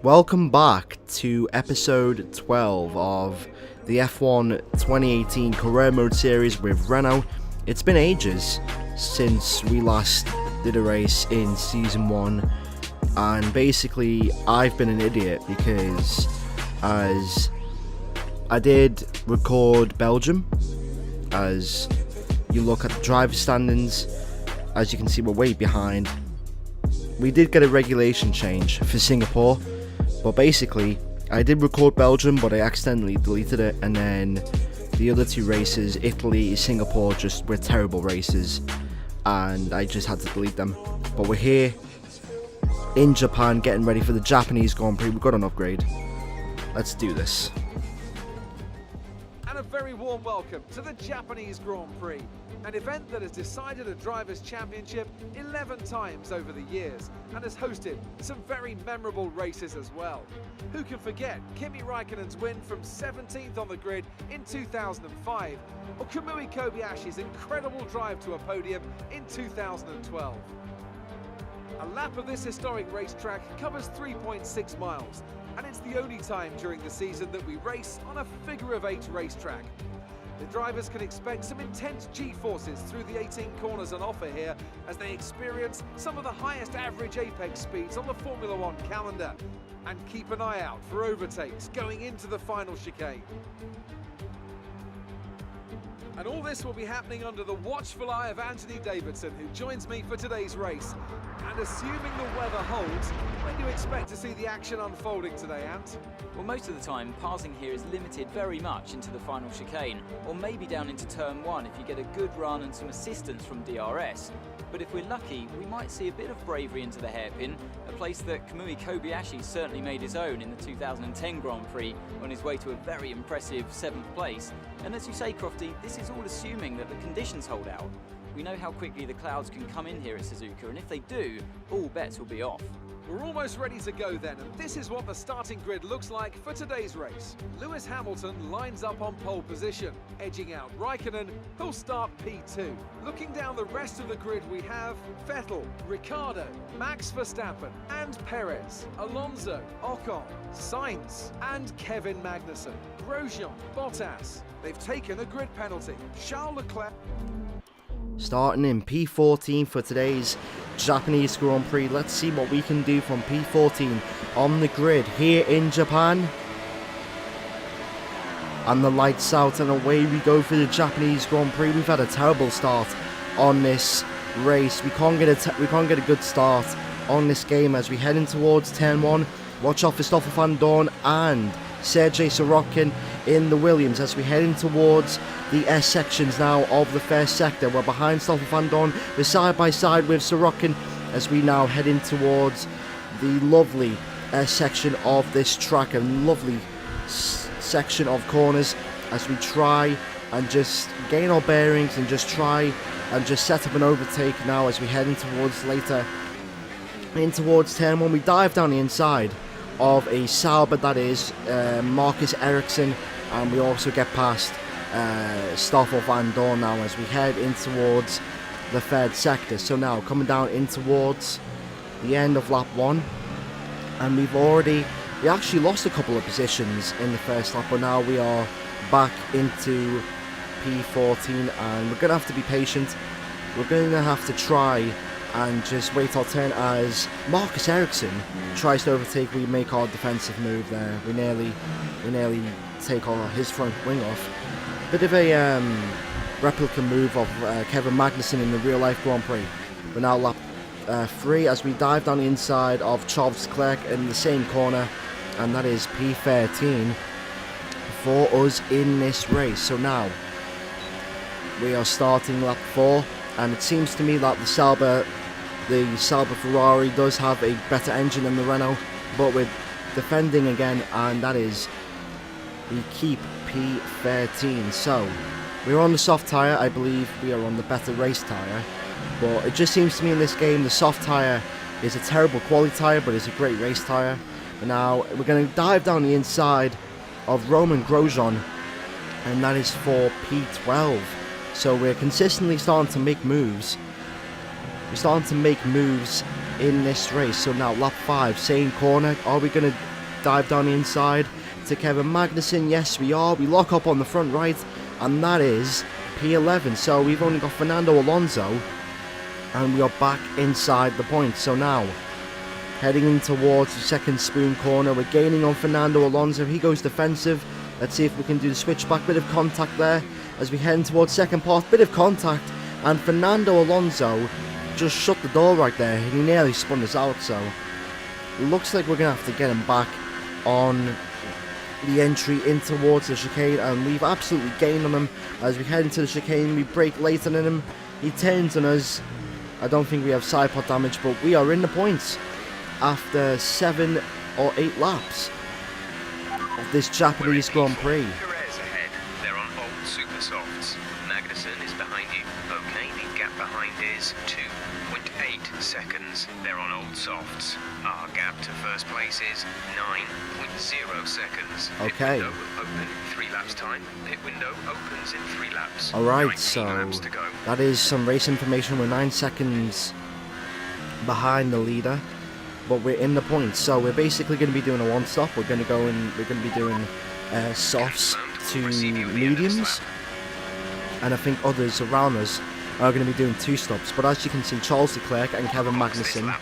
Welcome back to episode 12 of the F1 2018 Career Mode series with Renault. It's been ages since we last did a race in season 1, and basically I've been an idiot because as I did record Belgium, as you look at the driver standings, as you can see we're way behind. We did get a regulation change for Singapore, but basically I did record Belgium but I accidentally deleted it, and then the other two races, Italy, Singapore, just were terrible races and I just had to delete them. But we're here in Japan getting ready for the Japanese Grand Prix. We've got an upgrade. Let's do this. And a very warm welcome to the Japanese Grand Prix, an event that has decided a Drivers' Championship 11 times over the years and has hosted some very memorable races as well. Who can forget Kimi Raikkonen's win from 17th on the grid in 2005, or Kamui Kobayashi's incredible drive to a podium in 2012. A lap of this historic racetrack covers 3.6 miles, and it's the only time during the season that we race on a figure-of-8 racetrack. The drivers can expect some intense G-forces through the 18 corners on offer here as they experience some of the highest average apex speeds on the Formula One calendar. And keep an eye out for overtakes going into the final chicane. And all this will be happening under the watchful eye of Anthony Davidson, who joins me for today's race. And assuming the weather holds, when do you expect to see the action unfolding today, Ant? Well, most of the time, passing here is limited very much into the final chicane, or maybe down into turn 1 if you get a good run and some assistance from DRS. But if we're lucky, we might see a bit of bravery into the hairpin, a place that Kamui Kobayashi certainly made his own in the 2010 Grand Prix on his way to a very impressive 7th place. And as you say, Crofty, this is all assuming that the conditions hold out. We know how quickly the clouds can come in here at Suzuka, and if they do, all bets will be off. We're almost ready to go then, and this is what the starting grid looks like for today's race. Lewis Hamilton lines up on pole position, edging out Raikkonen, who'll start P2. Looking down the rest of the grid, we have Vettel, Ricciardo, Max Verstappen, and Perez, Alonso, Ocon, Sainz, and Kevin Magnussen, Grosjean, Bottas. They've taken a grid penalty. Charles Leclerc. Starting in P14 for today's Japanese Grand Prix. Let's see what we can do from P14 on the grid here in Japan. And the lights out and away we go for the Japanese Grand Prix. We've had a terrible start on this race. We can't get a good start on this game as we head in towards turn 1. Watch out for Stoffel van Dorn and Sergei Sorokin in the Williams as we head in towards the S sections now of the first sector. We're behind Stoffel van Dorn. We're side by side with Sorokin as we now head in towards the lovely S section of this track, a lovely section of corners as we try and just gain our bearings and just try and just set up an overtake now as we head in towards later in towards turn 1. We dive down the inside of a Sauber, that is Marcus Ericsson, and we also get past Stoffel van Dorn now as we head in towards the third sector. So now coming down in towards the end of lap 1, and we actually lost a couple of positions in the first lap, but now we are back into P14 and we're going to have to be patient. We're going to have to try and just wait our turn as Marcus Ericsson tries to overtake. We make our defensive move there. We nearly take his front wing off. Bit of a replica move of Kevin Magnussen in the real life Grand Prix. We're now lap 3 as we dive down the inside of Charles Leclerc in the same corner, and that is P13 for us in this race. So now we are starting lap 4, and it seems to me that the Sauber Ferrari does have a better engine than the Renault, but we're defending again, and that is we keep P13. So we're on the soft tyre. I believe we are on the better race tyre, but it just seems to me in this game the soft tyre is a terrible quality tyre, but it's a great race tyre. And now we're going to dive down the inside of Roman Grosjean, and that is for P12. So we're consistently starting to make moves. We're starting to make moves in this race. So now lap 5, same corner. Are we going to dive down the inside to Kevin Magnussen. Yes, we are. We lock up on the front right, and that is P11. So we've only got Fernando Alonso, and we are back inside the point. So now, heading in towards the second spoon corner, we're gaining on Fernando Alonso. He goes defensive. Let's see if we can do the switchback. Bit of contact there as we head in towards second path. Bit of contact, and Fernando Alonso just shut the door right there. He nearly spun us out, so it looks like we're going to have to get him back on the entry in towards the chicane, and we've absolutely gained on him as we head into the chicane. We brake later than him. He turns on us. I don't think we have side pod damage, but we are in the points after 7 or 8 laps of this Japanese Grand Prix. Ahead. They're on old super softs. Magnussen is behind you. Okay, the gap behind is 2.8 seconds. They're on old softs. Our gap to first place is 9.0 seconds. Okay. Pit window will open in 3 laps time. Pit window opens in 3 laps. Alright, 19 so laps to go. that is some race information. We're 9 seconds behind the leader, but we're in the points. So we're basically going to be doing a one stop. We're going to be doing softs to mediums, and I think others around us are going to be doing 2 stops. But as you can see, Charles Leclerc and Kevin Magnussen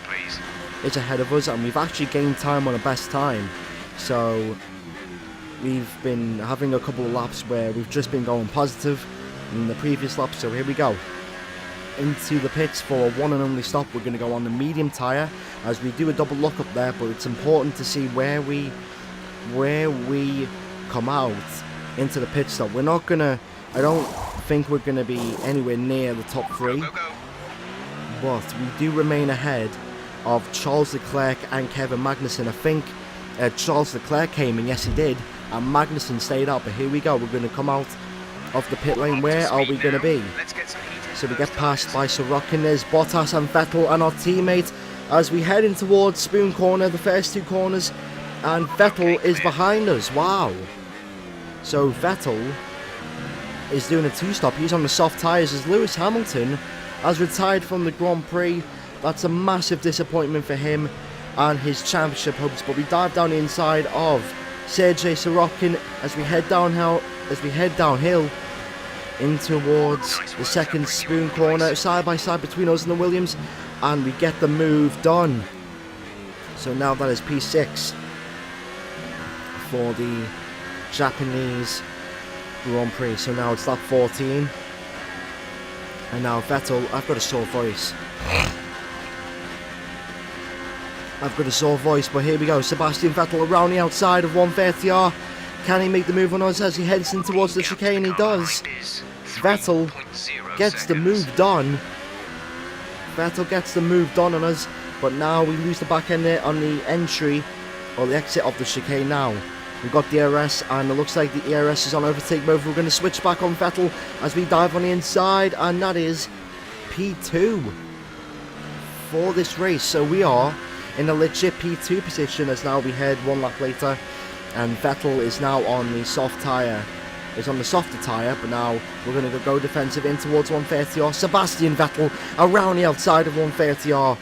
is ahead of us, and we've actually gained time on a best time. So we've been having a couple of laps where we've just been going positive in the previous lap. So here we go into the pits for one and only stop. We're going to go on the medium tyre as we do a double look up there, but it's important to see where we come out into the pit stop. We're not gonna, I don't think we're gonna be anywhere near the top 3, but we do remain ahead of Charles Leclerc and Kevin Magnussen. I think Charles Leclerc came in, yes he did, and Magnussen stayed out. But here we go, we're going to come out of the pit lane. Where are we going to be? So we get passed by Sorokin. There's Bottas and Vettel and our teammate as we head in towards Spoon Corner, the first 2 corners, and Vettel is behind us. Wow. So Vettel is doing a 2-stop. He's on the soft tyres as Lewis Hamilton has retired from the Grand Prix. That's a massive disappointment for him and his championship hopes. But we dive down the inside of Sergei Sorokin as we head downhill in towards the second spoon corner, side by side between us and the Williams, and we get the move done. So now that is P6 for the Japanese Grand Prix. So now it's lap 14, and now Vettel, I've got a sore voice, but here we go. Sebastian Vettel around the outside of 130R. Can he make the move on us as he heads in towards the chicane? He does. Vettel gets the move done. On us, but now we lose the back end there on the entry or the exit of the chicane. Now we've got the ERS, and it looks like the ERS is on overtake mode. We're going to switch back on Vettel as we dive on the inside, and that is P2 for this race. So we are in a legit P2 position as now we head 1 lap later, and Vettel is now on the soft tyre. Is on the softer tyre, but now we're going to go defensive in towards 130R. Sebastian Vettel around the outside of 130R,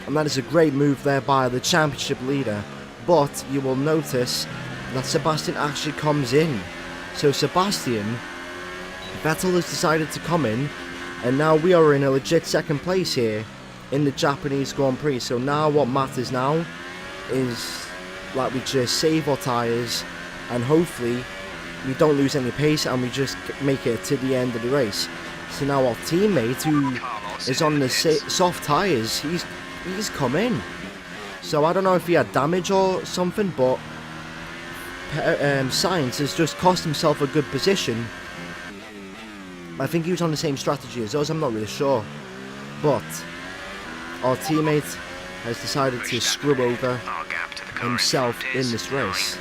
and that is a great move there by the championship leader. But you will notice that Sebastian actually comes in. So Vettel has decided to come in, and now we are in a legit second place here in the Japanese Grand Prix. So now what matters now is like we just save our tyres, and hopefully we don't lose any pace and we just make it to the end of the race. So now our teammate, who is on the soft tyres, he's come in. So I don't know if he had damage or something, but Sainz has just cost himself a good position. I think he was on the same strategy as us, I'm not really sure. But our teammate has decided to screw over himself in this race.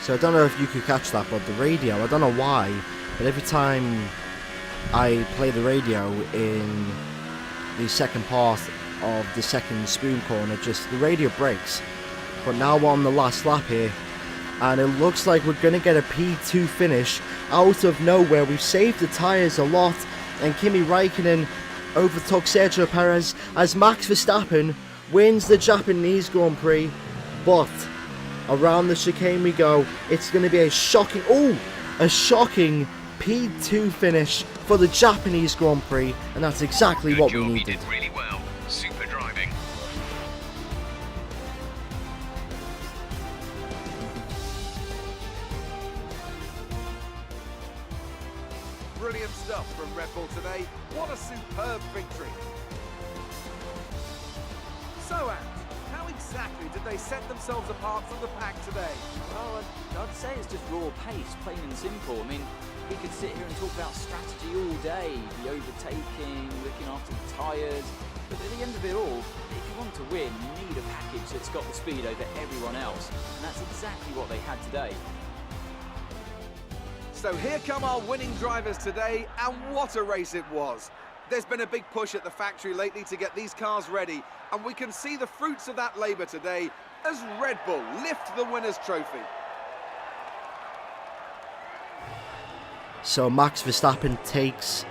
So I don't know if you could catch that, but the radio, I don't know why, but every time I play the radio in the second part of the second spoon corner, just the radio breaks. But now we're on the last lap here and it looks like we're going to get a P2 finish out of nowhere. We've saved the tyres a lot, and Kimi Raikkonen overtook Sergio Perez as Max Verstappen wins the Japanese Grand Prix. But around the chicane we go. It's going to be a shocking P2 finish for the Japanese Grand Prix, and that's exactly what we needed. You did really well. Super driving. Brilliant stuff from Red Bull today. What a superb victory. So, Ant, how exactly did they set themselves apart from the pack today? Well, I'd say it's just raw pace, plain and simple. I mean, we could sit here and talk about strategy all day, the overtaking, looking after the tyres, but at the end of it all, if you want to win, you need a package that's got the speed over everyone else, and that's exactly what they had today. So here come our winning drivers today, and what a race it was. There's been a big push at the factory lately to get these cars ready, and we can see the fruits of that labour today as Red Bull lift the winner's trophy. So Max Verstappen takes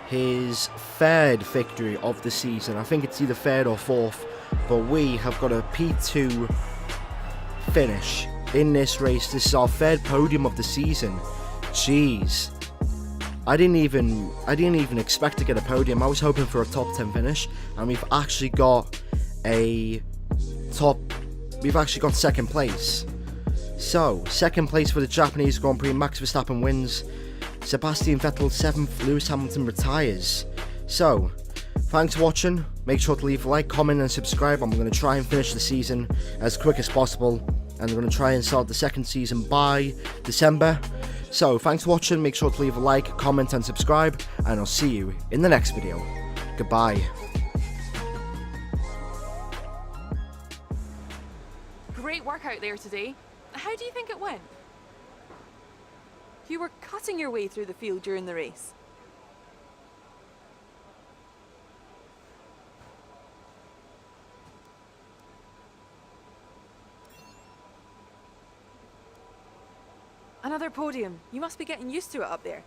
his third victory of the season. I think it's either third or fourth, but we have got a P2 finish in this race. This is our third podium of the season. Jeez. I didn't even expect to get a podium. I was hoping for a top 10 finish, and we've actually got second place. So, second place for the Japanese Grand Prix. Max Verstappen wins. Sebastian Vettel 7th, Lewis Hamilton retires. So, thanks for watching. Make sure to leave a like, comment and subscribe. I'm going to try and finish the season as quick as possible, and I'm going to try and start the second season by December. So, thanks for watching. Make sure to leave a like, comment and subscribe, and I'll see you in the next video. Goodbye. Great work out there today. How do you think it went? You were cutting your way through the field during the race. Another podium. You must be getting used to it up there.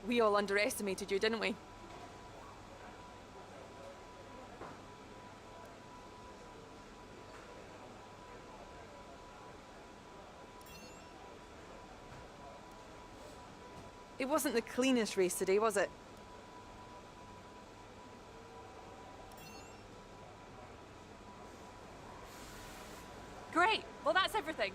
We all underestimated you, didn't we? It wasn't the cleanest race today, was it? Great! Well, that's everything.